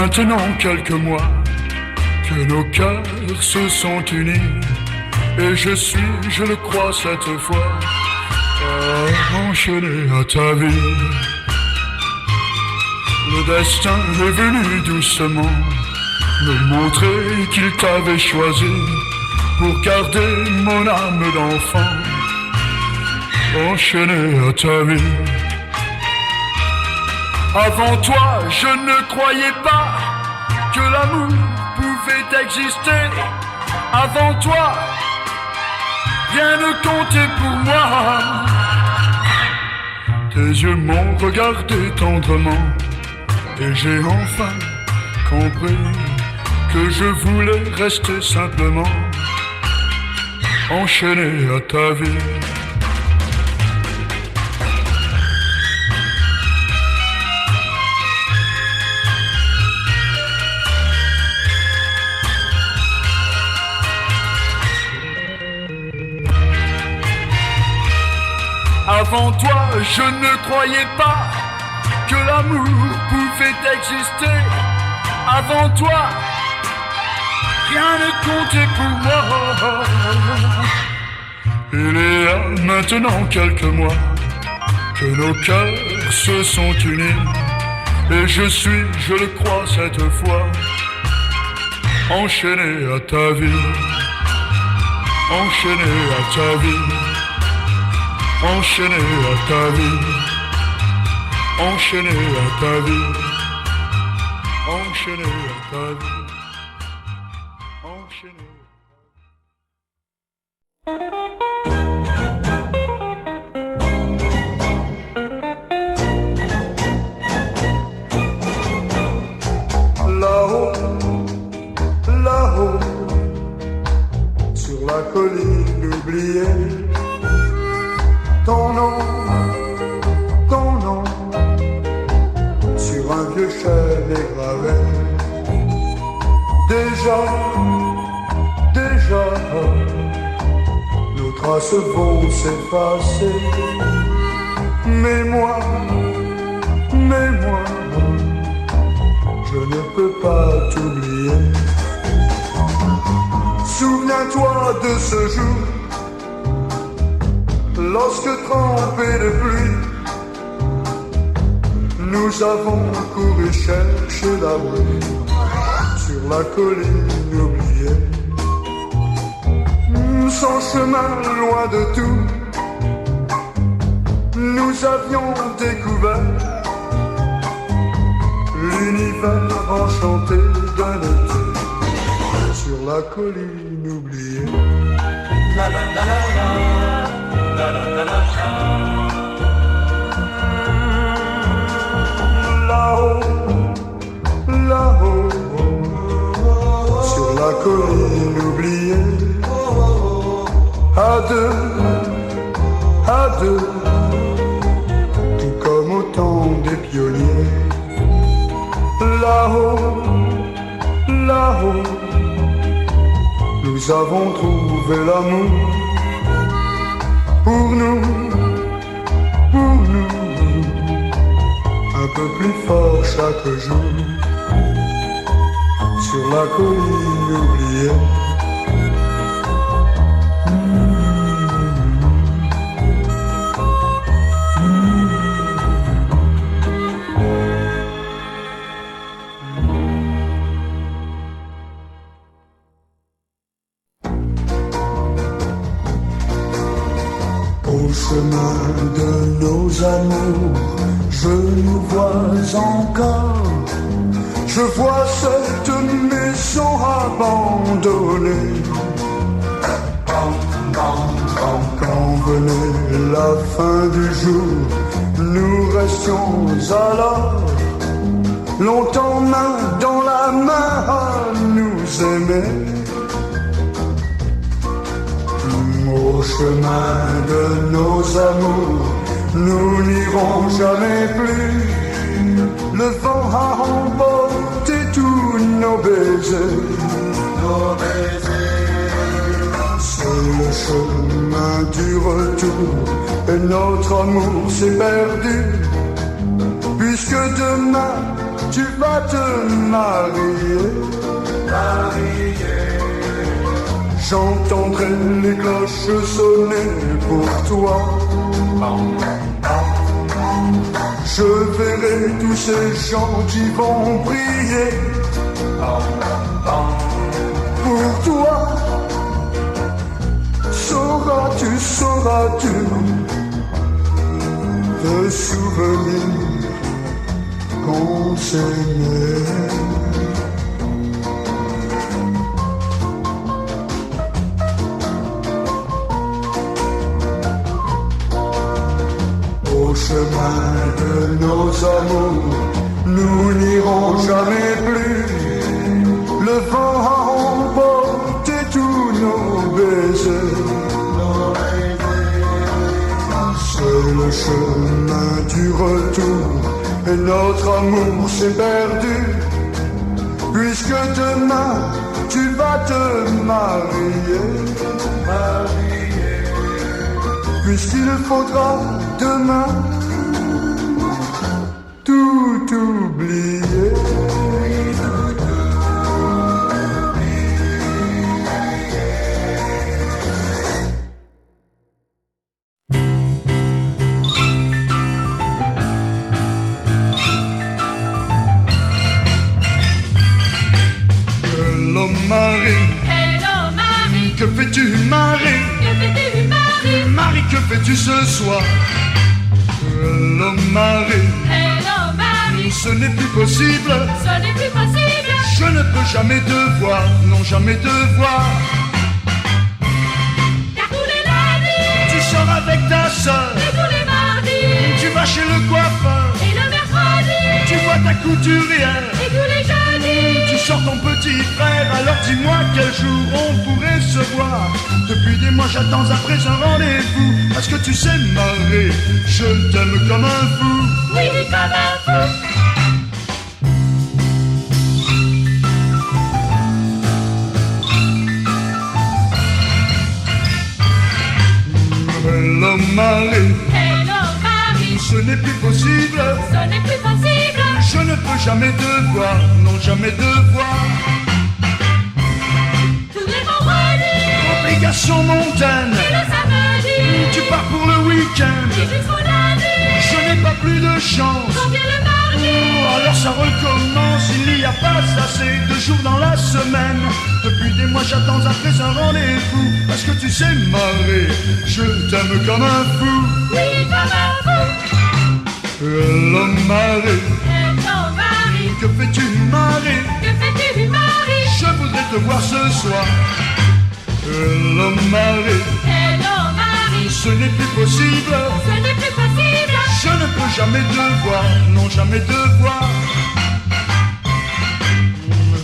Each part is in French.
maintenant quelques mois que nos cœurs se sont unis. Et je suis, je le crois cette fois, enchaîné à ta vie. Le destin est venu doucement me montrer qu'il t'avait choisi pour garder mon âme d'enfant, enchaîné à ta vie. Avant toi, je ne croyais pas que l'amour pouvait exister. Avant toi, rien ne comptait pour moi. Tes yeux m'ont regardé tendrement et j'ai enfin compris que je voulais rester simplement enchaîné à ta vie. Avant toi, je ne croyais pas que l'amour pouvait exister. Avant toi, rien ne comptait pour moi. Il y a maintenant quelques mois que nos cœurs se sont unis. Et je suis, je le crois cette fois, enchaîné à ta vie. Enchaîné à ta vie. Enchaîné à ta vie, enchaîné à ta vie, enchaîné à ta vie, enchaîné. Là-haut, là-haut, sur la colline oubliée, ton nom, sur un vieux chêne gravé. Déjà, nos traces vont s'effacer. Mais moi, je ne peux pas t'oublier. Souviens-toi de ce jour, lorsque trempés de pluie, nous avons couru chercher l'abri sur la colline oubliée. Sans chemin, loin de tout, nous avions découvert l'univers enchanté d'un été sur la colline oubliée. La la la la la. Là-haut, là-haut, sur la colline oubliée, à deux, tout comme au temps des pionniers. Là-haut, là-haut, nous avons trouvé l'amour. Pour nous, un peu plus fort chaque jour, sur la colline oubliée. Au chemin de nos amours, je nous vois encore. Je vois cette maison abandonnée. Quand venait la fin du jour, nous restions alors longtemps main dans la main à nous aimer. Au chemin de nos amours, nous n'irons jamais plus. Le vent a emporté tous nos baisers. C'est le chemin du retour et notre amour s'est perdu. Puisque demain tu vas te marier. J'entendrai les cloches sonner pour toi. Je verrai tous ces gens qui vont prier pour toi. Sauras-tu de souvenirs qu'on s'aimait? Au chemin de nos amours, nous n'irons jamais plus. Le vent a emporté tous nos baisers. C'est le chemin du retour et notre amour s'est perdu. Puisque demain tu vas te marier. Puisqu'il faudra demain tout oublier. Hello Marie. Hello Marie. Que fais-tu Marie? Que fais-tu Marie? Marie, que fais-tu ce soir? Hello Marie. Hello Marie. Ce n'est plus possible. Ce n'est plus possible. Je ne peux jamais te voir, non jamais te voir. Car tous les lundis, Tu sors avec ta soeur, et tous les mardis, tu vas chez le coiffeur, et le mercredi, tu vois ta couturière, et tous les jeudis. tu sors ton petit frère. Alors dis-moi quel jour on pourrait se voir. Depuis des mois j'attends à présent un rendez-vous. Parce que tu sais Marie, je t'aime comme un fou. Oui, comme un fou. Hello Marie. Hello Marie. Ce n'est plus possible. Ce n'est plus possible. Je ne peux jamais te voir, non jamais te voir. Tous les vendredis, Obligation montagne, et le samedi, tu pars pour le week-end. et jusqu'au lundi, Je n'ai pas plus de chance. quand vient le mardi. Alors ça recommence, il n'y a pas assez de jours dans la semaine. Depuis des mois j'attends après un rendez-vous. Parce que tu sais Marie, je t'aime comme un fou. Oui, comme un fou. Hello Marie. Hello Marie. Que fais-tu Marie? Que fais-tu Marie? Je voudrais te voir ce soir. Hello Marie. Hello Marie. Ce n'est plus possible. Ce n'est plus possible. Je ne peux jamais te voir, non jamais te voir.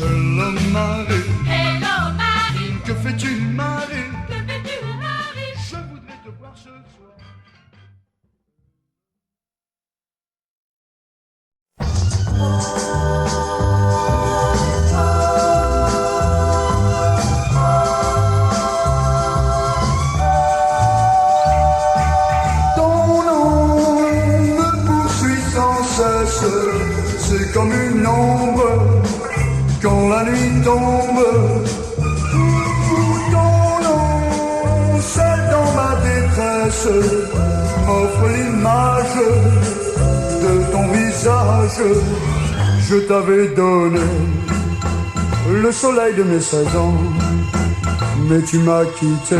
Hello Marie. Hello Marie. Que fais-tu Marie? Que fais-tu Marie? Je voudrais te voir ce soir. Ton nom me poursuit sans cesse, c'est comme une ombre quand la nuit tombe. Ton nom, seul dans ma détresse, m'offre l'image de ton visage. Je t'avais donné le soleil de mes 16 ans, mais tu m'as quitté.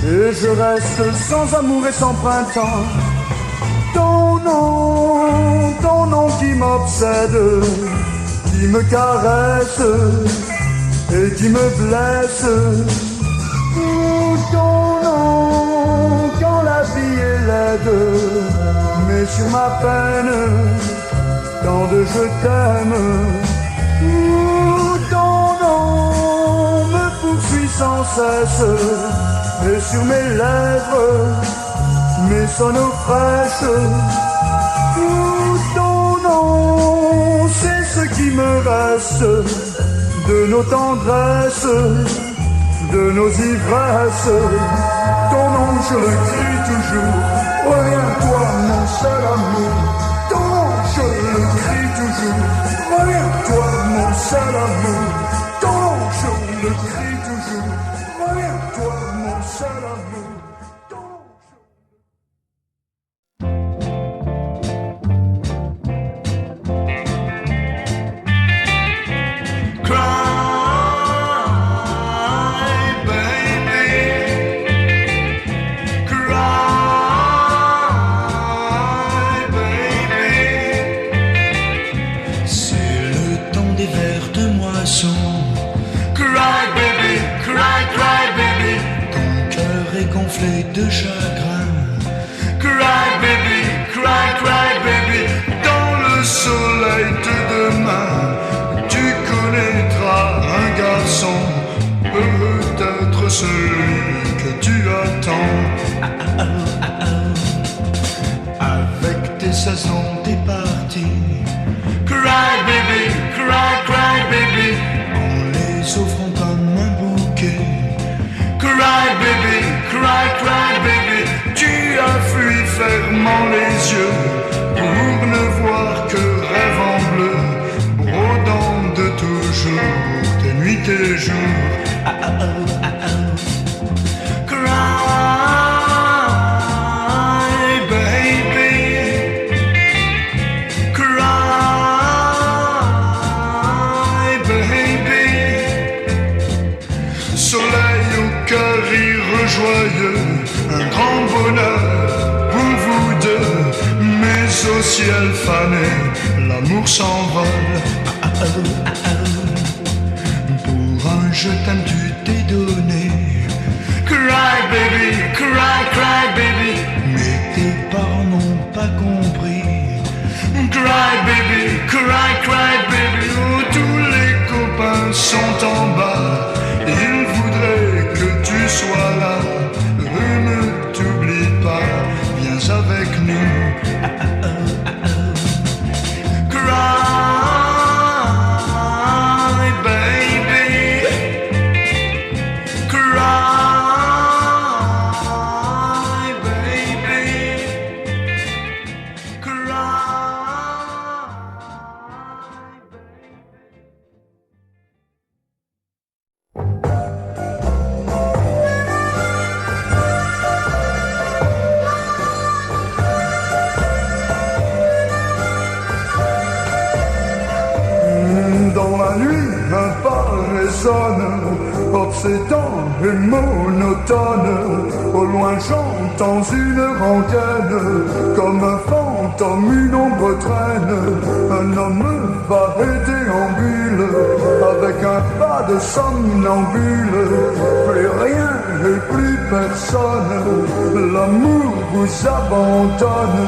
Et je reste sans amour et sans printemps. Ton nom qui m'obsède, qui me caresse et qui me blesse. Ton nom quand la vie est laide, mais sur ma peine, tant de je t'aime. Ton nom me poursuit sans cesse, et sur mes lèvres, mes sonneaux fraîches. Ton nom, c'est ce qui me reste de nos tendresses, de nos ivresses. Ton nom, je le crie toujours, reviens-toi mon seul amour. Ton nom, je le crie toujours. Reviens-toi, mon seul amour. Ton nom, je le crie toujours. Reviens-toi, mon seul amour. Ton nom, de chagrin. Cry baby, cry baby. Dans le soleil de demain, tu connaîtras un garçon, peut-être celui que tu attends. Avec tes 16 ans, t'es parti. Cry baby, en les offrant comme un bouquet. Cry baby, tu as fui fermant les yeux pour ne voir que rêve en bleu, brodant de toujours tes nuits, tes jours. Cry baby, cry baby. Soleil au cœur joyeux, un grand bonheur pour vous deux, mais au ciel fané, l'amour s'envole. Pour un je t'aime, tu t'es donné. Cry baby, mais tes parents n'ont pas compris. Cry baby, oh, tous les copains sont en bas, ils voudraient que tu sois là. Ne t'oublie pas, viens avec nous. Cry baby, cry baby, cry. Dans la nuit, un pas résonne, obsédant et monotone. Au loin, j'entends une rengaine, comme un fantôme, une ombre traîne. Un homme va et déambule, avec un pas de somnambule. Plus rien et plus personne, l'amour vous abandonne.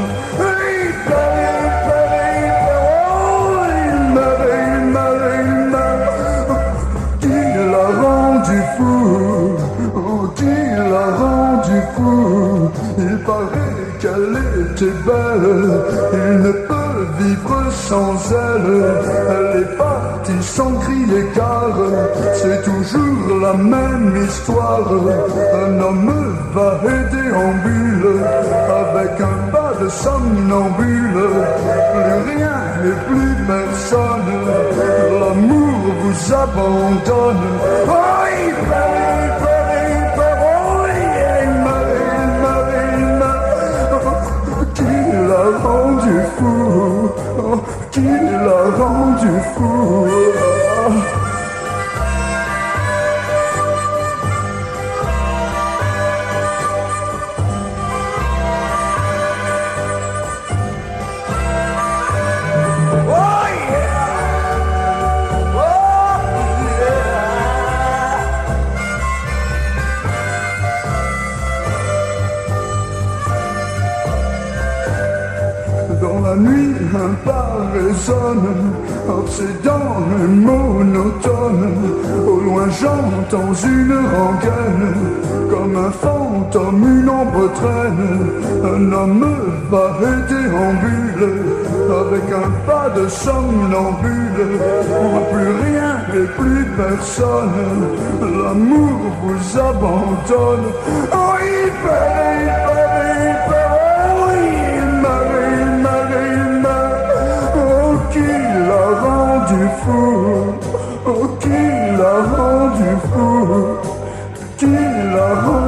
Il paraît qu'elle était belle, il ne peut vivre sans elle. Elle est partie sans crier car c'est toujours la même histoire. Un homme va et déambule, avec un pas de somnambule. Plus rien et plus personne, l'amour vous abandonne. Oh, rendu fou, oh, qui l'a rendu fou. Dans la nuit, un pas résonne, obsédant et monotone. Au loin, j'entends une rengaine, comme un fantôme, une ombre traîne. Un homme va et déambule, avec un pas de somnambule. Plus rien et plus personne, l'amour vous abandonne. Oh, il rendu fou? Oh, qui l'a rendu fou? Qui l'a rendu